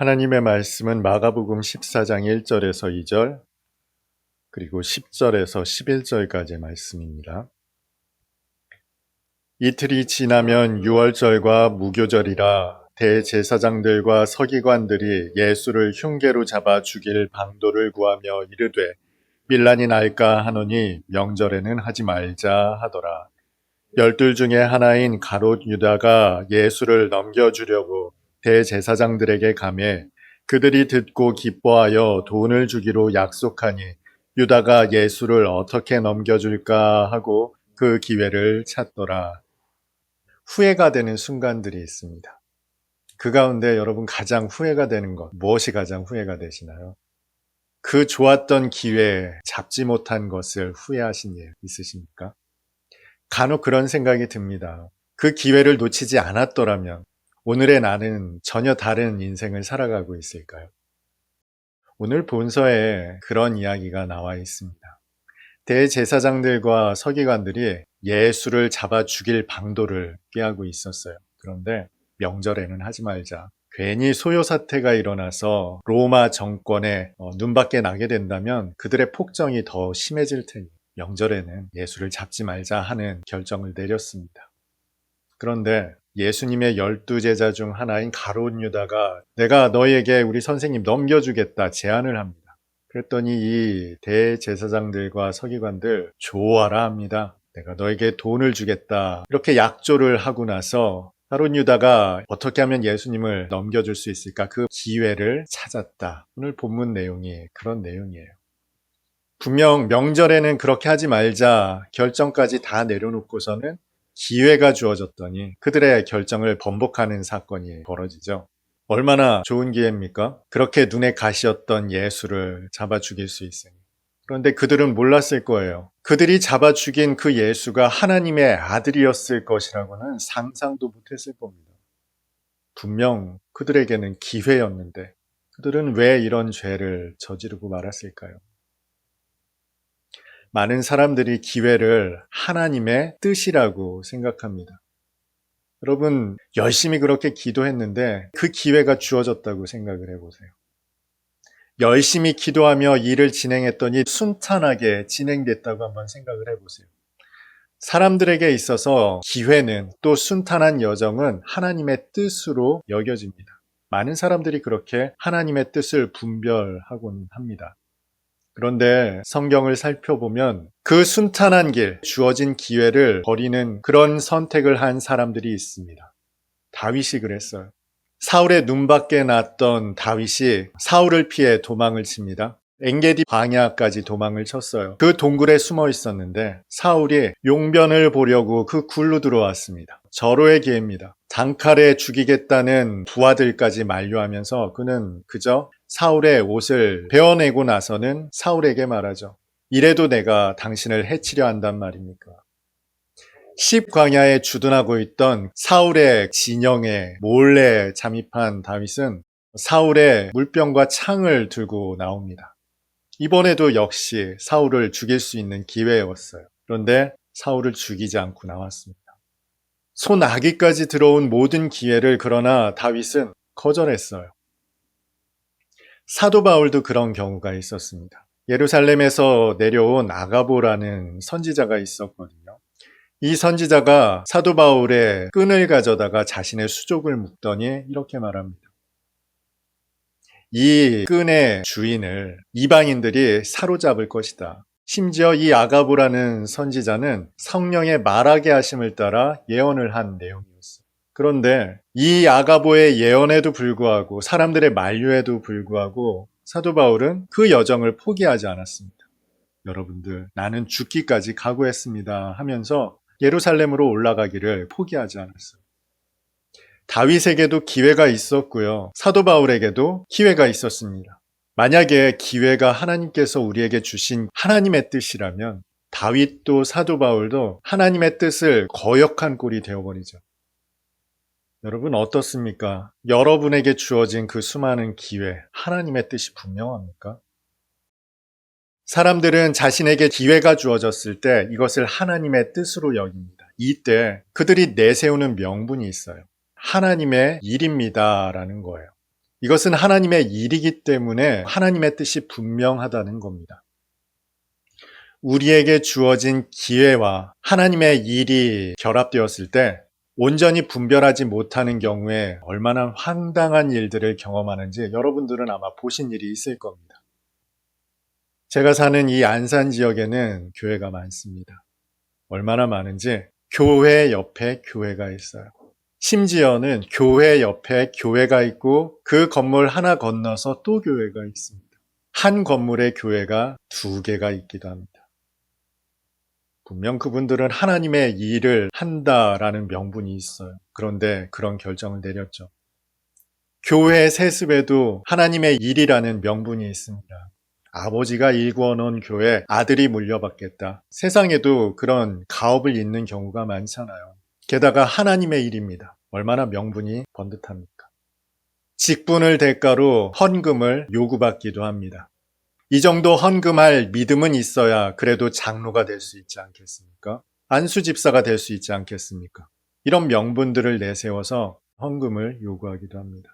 하나님의 말씀은 마가복음 14장 1절에서 2절 그리고 10절에서 11절까지의 말씀입니다. 이틀이 지나면 유월절과 무교절이라 대제사장들과 서기관들이 예수를 흉계로 잡아 죽일 방도를 구하며 이르되 밀란이 날까 하노니 명절에는 하지 말자 하더라. 12 중에 하나인 가롯 유다가 예수를 넘겨주려고 대제사장들에게 가매 그들이 듣고 기뻐하여 돈을 주기로 약속하니 유다가 예수를 어떻게 넘겨줄까 하고 그 기회를 찾더라. 후회가 되는 순간들이 있습니다. 그 가운데 여러분 가장 후회가 되는 것, 무엇이 가장 후회가 되시나요? 그 좋았던 기회 잡지 못한 것을 후회하신 일 있으십니까? 간혹 그런 생각이 듭니다. 그 기회를 놓치지 않았더라면 오늘의 나는 전혀 다른 인생을 살아가고 있을까요? 오늘 본서에 그런 이야기가 나와 있습니다. 대제사장들과 서기관들이 예수를 잡아 죽일 방도를 꾀하고 있었어요. 그런데 명절에는 하지 말자. 괜히 소요 사태가 일어나서 로마 정권에 눈밖에 나게 된다면 그들의 폭정이 더 심해질 테니 명절에는 예수를 잡지 말자 하는 결정을 내렸습니다. 그런데 예수님의 12제자 중 하나인 가롯 유다가 내가 너희에게 우리 선생님 넘겨주겠다 제안을 합니다. 그랬더니 이 대제사장들과 서기관들 좋아라 합니다. 내가 너에게 돈을 주겠다. 이렇게 약조를 하고 나서 가롯 유다가 어떻게 하면 예수님을 넘겨줄 수 있을까? 그 기회를 찾았다. 오늘 본문 내용이 그런 내용이에요. 분명 명절에는 그렇게 하지 말자 결정까지 다 내려놓고서는 기회가 주어졌더니 그들의 결정을 번복하는 사건이 벌어지죠. 얼마나 좋은 기회입니까? 그렇게 눈에 가시였던 예수를 잡아 죽일 수 있으니. 그런데 그들은 몰랐을 거예요. 그들이 잡아 죽인 그 예수가 하나님의 아들이었을 것이라고는 상상도 못했을 겁니다. 분명 그들에게는 기회였는데 그들은 왜 이런 죄를 저지르고 말았을까요? 많은 사람들이 기회를 하나님의 뜻이라고 생각합니다. 여러분, 열심히 그렇게 기도했는데 그 기회가 주어졌다고 생각을 해보세요. 열심히 기도하며 일을 진행했더니 순탄하게 진행됐다고 한번 생각을 해보세요. 사람들에게 있어서 기회는 또 순탄한 여정은 하나님의 뜻으로 여겨집니다. 많은 사람들이 그렇게 하나님의 뜻을 분별하곤 합니다. 그런데 성경을 살펴보면 그 순탄한 길, 주어진 기회를 버리는 그런 선택을 한 사람들이 있습니다. 다윗이 그랬어요. 사울의 눈밖에 났던 다윗이 사울을 피해 도망을 칩니다. 엔게디 광야까지 도망을 쳤어요. 그 동굴에 숨어 있었는데 사울이 용변을 보려고 그 굴로 들어왔습니다. 절호의 기회입니다. 단칼에 죽이겠다는 부하들까지 만류하면서 그는 그저 사울의 옷을 베어내고 나서는 사울에게 말하죠. 이래도 내가 당신을 해치려 한단 말입니까? 십광야에 주둔하고 있던 사울의 진영에 몰래 잠입한 다윗은 사울의 물병과 창을 들고 나옵니다. 이번에도 역시 사울을 죽일 수 있는 기회였어요. 그런데 사울을 죽이지 않고 나왔습니다. 소나기까지 들어온 모든 기회를 그러나 다윗은 거절했어요. 사도 바울도 그런 경우가 있었습니다. 예루살렘에서 내려온 아가보라는 선지자가 있었거든요. 이 선지자가 사도 바울의 끈을 가져다가 자신의 수족을 묶더니 이렇게 말합니다. 이 끈의 주인을 이방인들이 사로잡을 것이다. 심지어 이 아가보라는 선지자는 성령의 말하게 하심을 따라 예언을 한 내용이었어요. 그런데 이 아가보의 예언에도 불구하고 사람들의 만류에도 불구하고 사도 바울은 그 여정을 포기하지 않았습니다. 여러분들, 나는 죽기까지 각오했습니다 하면서 예루살렘으로 올라가기를 포기하지 않았어요. 다윗에게도 기회가 있었고요. 사도 바울에게도 기회가 있었습니다. 만약에 기회가 하나님께서 우리에게 주신 하나님의 뜻이라면 다윗도 사도 바울도 하나님의 뜻을 거역한 꼴이 되어버리죠. 여러분 어떻습니까? 여러분에게 주어진 그 수많은 기회, 하나님의 뜻이 분명합니까? 사람들은 자신에게 기회가 주어졌을 때 이것을 하나님의 뜻으로 여깁니다. 이때 그들이 내세우는 명분이 있어요. 하나님의 일입니다라는 거예요. 이것은 하나님의 일이기 때문에 하나님의 뜻이 분명하다는 겁니다. 우리에게 주어진 기회와 하나님의 일이 결합되었을 때 온전히 분별하지 못하는 경우에 얼마나 황당한 일들을 경험하는지 여러분들은 아마 보신 일이 있을 겁니다. 제가 사는 이 안산 지역에는 교회가 많습니다. 얼마나 많은지 교회 옆에 교회가 있어요. 심지어는 교회 옆에 교회가 있고 그 건물 하나 건너서 또 교회가 있습니다. 한 건물에 교회가 2개가 있기도 합니다. 분명 그분들은 하나님의 일을 한다라는 명분이 있어요. 그런데 그런 결정을 내렸죠. 교회 세습에도 하나님의 일이라는 명분이 있습니다. 아버지가 일구어 놓은 교회 아들이 물려받겠다. 세상에도 그런 가업을 잇는 경우가 많잖아요. 게다가 하나님의 일입니다. 얼마나 명분이 번듯합니까? 직분을 대가로 헌금을 요구받기도 합니다. 이 정도 헌금할 믿음은 있어야 그래도 장로가 될 수 있지 않겠습니까? 안수집사가 될 수 있지 않겠습니까? 이런 명분들을 내세워서 헌금을 요구하기도 합니다.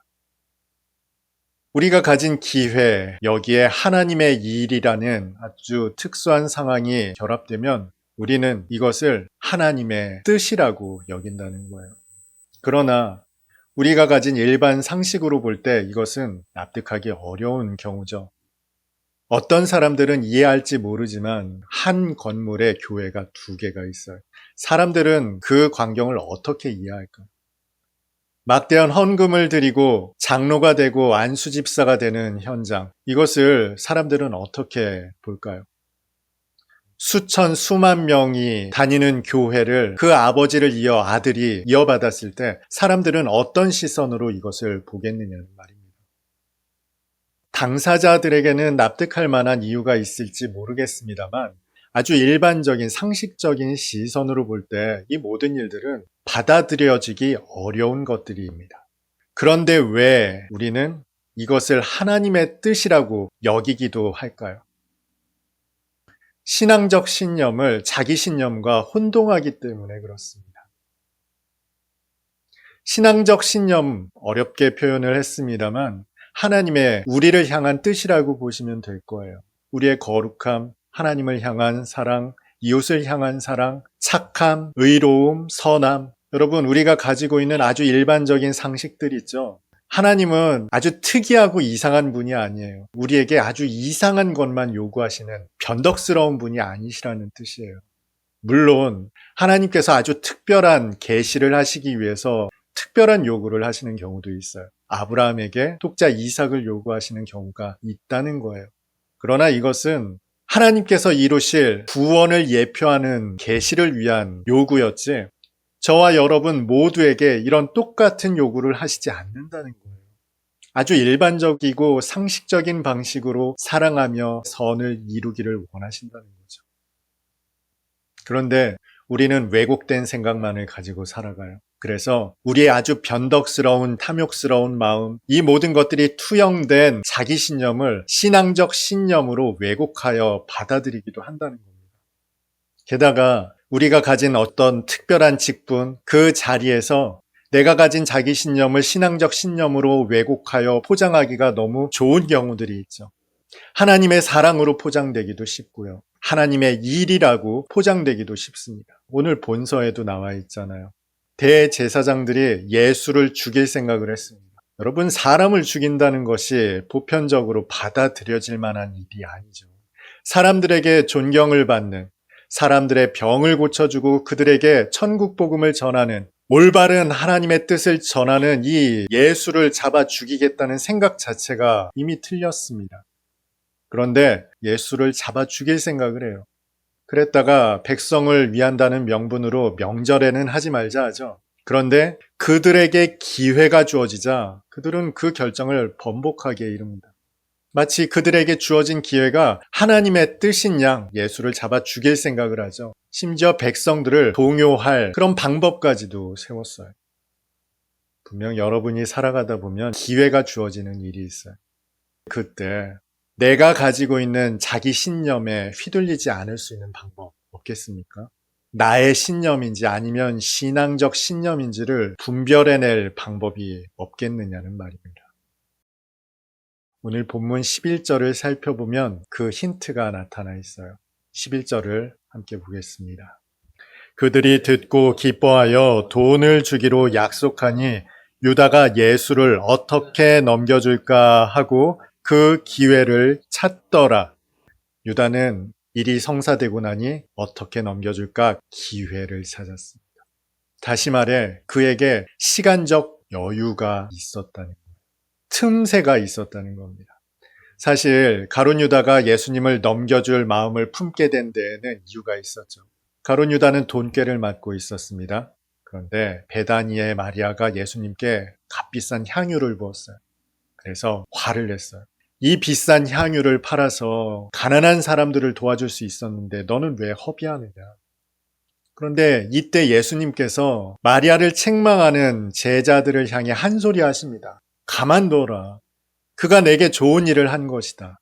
우리가 가진 기회, 여기에 하나님의 일이라는 아주 특수한 상황이 결합되면 우리는 이것을 하나님의 뜻이라고 여긴다는 거예요. 그러나 우리가 가진 일반 상식으로 볼 때 이것은 납득하기 어려운 경우죠. 어떤 사람들은 이해할지 모르지만 한 건물에 교회가 2개가 있어요. 사람들은 그 광경을 어떻게 이해할까? 막대한 헌금을 드리고 장로가 되고 안수집사가 되는 현장, 이것을 사람들은 어떻게 볼까요? 수천 수만 명이 다니는 교회를 그 아버지를 이어 아들이 이어받았을 때 사람들은 어떤 시선으로 이것을 보겠느냐는 말입니다. 당사자들에게는 납득할 만한 이유가 있을지 모르겠습니다만 아주 일반적인 상식적인 시선으로 볼 때 이 모든 일들은 받아들여지기 어려운 것들입니다. 그런데 왜 우리는 이것을 하나님의 뜻이라고 여기기도 할까요? 신앙적 신념을 자기 신념과 혼동하기 때문에 그렇습니다. 신앙적 신념 어렵게 표현을 했습니다만 하나님의 우리를 향한 뜻이라고 보시면 될 거예요. 우리의 거룩함, 하나님을 향한 사랑, 이웃을 향한 사랑, 착함, 의로움, 선함. 여러분, 우리가 가지고 있는 아주 일반적인 상식들 있죠. 하나님은 아주 특이하고 이상한 분이 아니에요. 우리에게 아주 이상한 것만 요구하시는 변덕스러운 분이 아니시라는 뜻이에요. 물론 하나님께서 아주 특별한 계시를 하시기 위해서 특별한 요구를 하시는 경우도 있어요. 아브라함에게 독자 이삭을 요구하시는 경우가 있다는 거예요. 그러나 이것은 하나님께서 이루실 구원을 예표하는 계시를 위한 요구였지 저와 여러분 모두에게 이런 똑같은 요구를 하시지 않는다는 거예요. 아주 일반적이고 상식적인 방식으로 사랑하며 선을 이루기를 원하신다는 거죠. 그런데 우리는 왜곡된 생각만을 가지고 살아가요. 그래서 우리의 아주 변덕스러운 탐욕스러운 마음, 이 모든 것들이 투영된 자기 신념을 신앙적 신념으로 왜곡하여 받아들이기도 한다는 겁니다. 게다가 우리가 가진 어떤 특별한 직분, 그 자리에서 내가 가진 자기 신념을 신앙적 신념으로 왜곡하여 포장하기가 너무 좋은 경우들이 있죠. 하나님의 사랑으로 포장되기도 쉽고요. 하나님의 일이라고 포장되기도 쉽습니다. 오늘 본서에도 나와 있잖아요. 대제사장들이 예수를 죽일 생각을 했습니다. 여러분, 사람을 죽인다는 것이 보편적으로 받아들여질 만한 일이 아니죠. 사람들에게 존경을 받는, 사람들의 병을 고쳐주고 그들에게 천국 복음을 전하는, 올바른 하나님의 뜻을 전하는 이 예수를 잡아 죽이겠다는 생각 자체가 이미 틀렸습니다. 그런데 예수를 잡아 죽일 생각을 해요. 그랬다가 백성을 위한다는 명분으로 명절에는 하지 말자 하죠. 그런데 그들에게 기회가 주어지자 그들은 그 결정을 번복하게 이릅니다. 마치 그들에게 주어진 기회가 하나님의 뜻인 양 예수를 잡아 죽일 생각을 하죠. 심지어 백성들을 동요할 그런 방법까지도 세웠어요. 분명 여러분이 살아가다 보면 기회가 주어지는 일이 있어요. 그때 내가 가지고 있는 자기 신념에 휘둘리지 않을 수 있는 방법 없겠습니까? 나의 신념인지 아니면 신앙적 신념인지를 분별해낼 방법이 없겠느냐는 말입니다. 오늘 본문 11절을 살펴보면 그 힌트가 나타나 있어요. 11절을 함께 보겠습니다. 그들이 듣고 기뻐하여 돈을 주기로 약속하니 유다가 예수를 어떻게 넘겨줄까 하고 그 기회를 찾더라. 유다는 일이 성사되고 나니 어떻게 넘겨줄까 기회를 찾았습니다. 다시 말해 그에게 시간적 여유가 있었다는 거예요. 틈새가 있었다는 겁니다. 사실 가룟 유다가 예수님을 넘겨줄 마음을 품게 된 데에는 이유가 있었죠. 가룟 유다는 돈꾀를 맡고 있었습니다. 그런데 베다니의 마리아가 예수님께 값비싼 향유를 부었어요. 그래서 화를 냈어요. 이 비싼 향유를 팔아서 가난한 사람들을 도와줄 수 있었는데 너는 왜 허비하느냐. 그런데 이때 예수님께서 마리아를 책망하는 제자들을 향해 한 소리 하십니다. 가만둬라. 그가 내게 좋은 일을 한 것이다.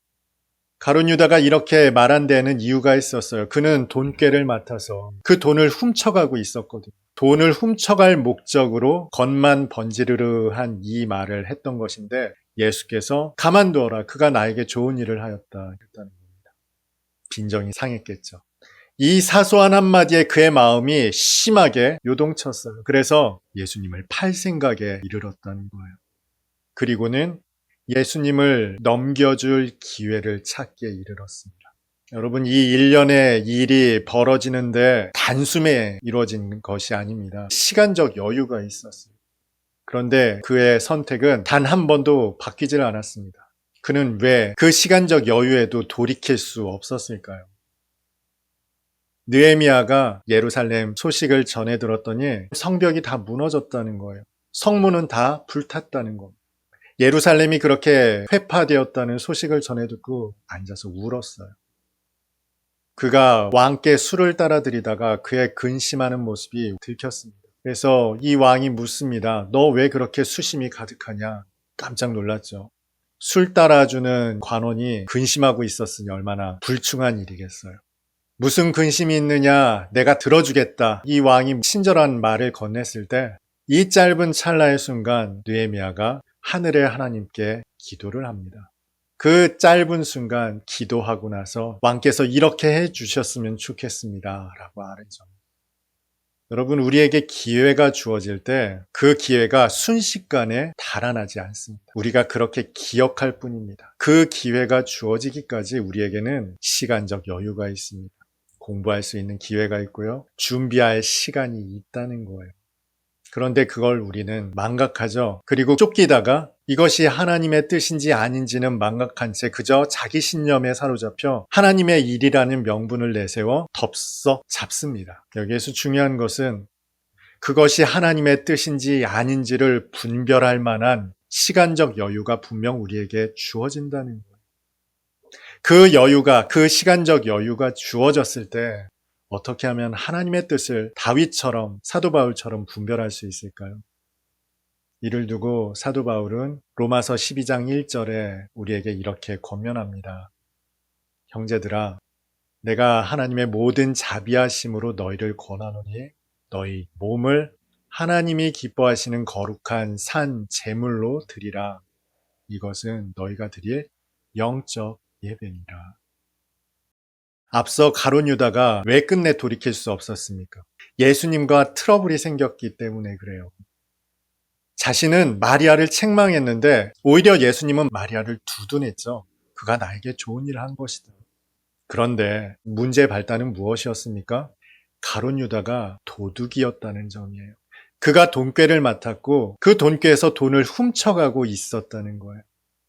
가룟 유다가 이렇게 말한 데에는 이유가 있었어요. 그는 돈꾀를 맡아서 그 돈을 훔쳐가고 있었거든요. 돈을 훔쳐갈 목적으로 겉만 번지르르한 이 말을 했던 것인데 예수께서 가만두어라. 그가 나에게 좋은 일을 하였다. 했다는 겁니다. 빈정이 상했겠죠. 이 사소한 한마디에 그의 마음이 심하게 요동쳤어요. 그래서 예수님을 팔 생각에 이르렀다는 거예요. 그리고는 예수님을 넘겨줄 기회를 찾기에 이르렀습니다. 여러분, 이 일련의 일이 벌어지는데 단숨에 이루어진 것이 아닙니다. 시간적 여유가 있었어요. 그런데 그의 선택은 단 한 번도 바뀌질 않았습니다. 그는 왜 그 시간적 여유에도 돌이킬 수 없었을까요? 느헤미야가 예루살렘 소식을 전해 들었더니 성벽이 다 무너졌다는 거예요. 성문은 다 불탔다는 겁니다. 예루살렘이 그렇게 회파되었다는 소식을 전해 듣고 앉아서 울었어요. 그가 왕께 술을 따라드리다가 그의 근심하는 모습이 들켰습니다. 그래서 이 왕이 묻습니다. 너 왜 그렇게 수심이 가득하냐? 깜짝 놀랐죠. 술 따라주는 관원이 근심하고 있었으니 얼마나 불충한 일이겠어요. 무슨 근심이 있느냐? 내가 들어주겠다. 이 왕이 친절한 말을 건넸을 때 이 짧은 찰나의 순간 느헤미야가 하늘의 하나님께 기도를 합니다. 그 짧은 순간 기도하고 나서 왕께서 이렇게 해주셨으면 좋겠습니다. 라고 말했죠. 여러분, 우리에게 기회가 주어질 때 그 기회가 순식간에 달아나지 않습니다. 우리가 그렇게 기억할 뿐입니다. 그 기회가 주어지기까지 우리에게는 시간적 여유가 있습니다. 공부할 수 있는 기회가 있고요. 준비할 시간이 있다는 거예요. 그런데 그걸 우리는 망각하죠. 그리고 쫓기다가 이것이 하나님의 뜻인지 아닌지는 망각한 채 그저 자기 신념에 사로잡혀 하나님의 일이라는 명분을 내세워 덥석 잡습니다. 여기에서 중요한 것은 그것이 하나님의 뜻인지 아닌지를 분별할 만한 시간적 여유가 분명 우리에게 주어진다는 거예요. 그 여유가, 그 시간적 여유가 주어졌을 때 어떻게 하면 하나님의 뜻을 다윗처럼, 사도 바울처럼 분별할 수 있을까요? 이를 두고 사도 바울은 로마서 12장 1절에 우리에게 이렇게 권면합니다. 형제들아, 내가 하나님의 모든 자비하심으로 너희를 권하노니 너희 몸을 하나님이 기뻐하시는 거룩한 산 제물로 드리라. 이것은 너희가 드릴 영적 예배니라. 앞서 가룟 유다가 왜 끝내 돌이킬 수 없었습니까? 예수님과 트러블이 생겼기 때문에 그래요. 자신은 마리아를 책망했는데 오히려 예수님은 마리아를 두둔했죠. 그가 나에게 좋은 일을 한 것이다. 그런데 문제의 발단은 무엇이었습니까? 가룟 유다가 도둑이었다는 점이에요. 그가 돈꾀를 맡았고 그 돈꾀에서 돈을 훔쳐가고 있었다는 거예요.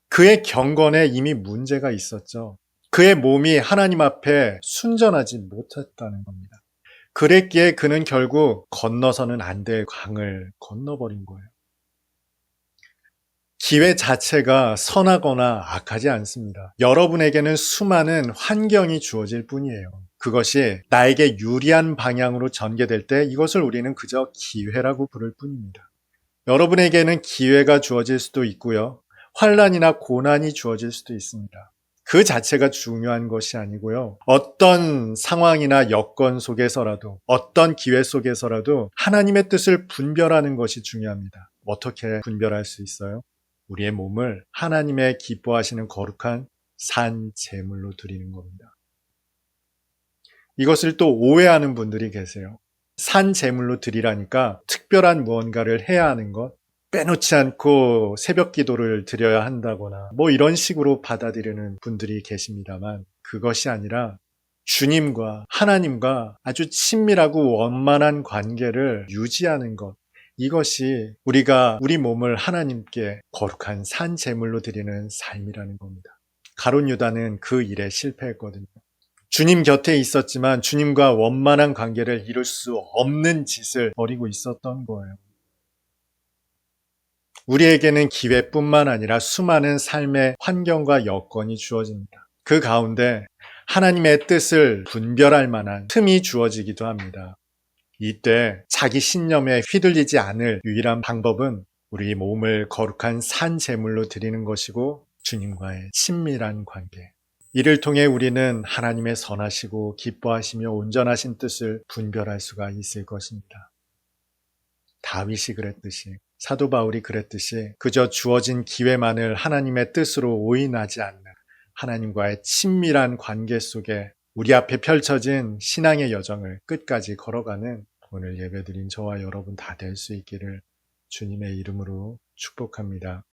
그의 경건에 이미 문제가 있었죠. 그의 몸이 하나님 앞에 순전하지 못했다는 겁니다. 그랬기에 그는 결국 건너서는 안 될 강을 건너버린 거예요. 기회 자체가 선하거나 악하지 않습니다. 여러분에게는 수많은 환경이 주어질 뿐이에요. 그것이 나에게 유리한 방향으로 전개될 때 이것을 우리는 그저 기회라고 부를 뿐입니다. 여러분에게는 기회가 주어질 수도 있고요. 환난이나 고난이 주어질 수도 있습니다. 그 자체가 중요한 것이 아니고요. 어떤 상황이나 여건 속에서라도 어떤 기회 속에서라도 하나님의 뜻을 분별하는 것이 중요합니다. 어떻게 분별할 수 있어요? 우리의 몸을 하나님의 기뻐하시는 거룩한 산 제물로 드리는 겁니다. 이것을 또 오해하는 분들이 계세요. 산 제물로 드리라니까 특별한 무언가를 해야 하는 것, 빼놓지 않고 새벽 기도를 드려야 한다거나 뭐 이런 식으로 받아들이는 분들이 계십니다만, 그것이 아니라 주님과 하나님과 아주 친밀하고 원만한 관계를 유지하는 것, 이것이 우리가 우리 몸을 하나님께 거룩한 산 제물로 드리는 삶이라는 겁니다. 가룟 유다는 그 일에 실패했거든요. 주님 곁에 있었지만 주님과 원만한 관계를 이룰 수 없는 짓을 벌이고 있었던 거예요. 우리에게는 기회뿐만 아니라 수많은 삶의 환경과 여건이 주어집니다. 그 가운데 하나님의 뜻을 분별할 만한 틈이 주어지기도 합니다. 이때 자기 신념에 휘둘리지 않을 유일한 방법은 우리 몸을 거룩한 산 제물로 드리는 것이고 주님과의 친밀한 관계. 이를 통해 우리는 하나님의 선하시고 기뻐하시며 온전하신 뜻을 분별할 수가 있을 것입니다. 다윗이 그랬듯이, 사도 바울이 그랬듯이 그저 주어진 기회만을 하나님의 뜻으로 오인하지 않는 하나님과의 친밀한 관계 속에 우리 앞에 펼쳐진 신앙의 여정을 끝까지 걸어가는 오늘 예배드린 저와 여러분 다 될 수 있기를 주님의 이름으로 축복합니다.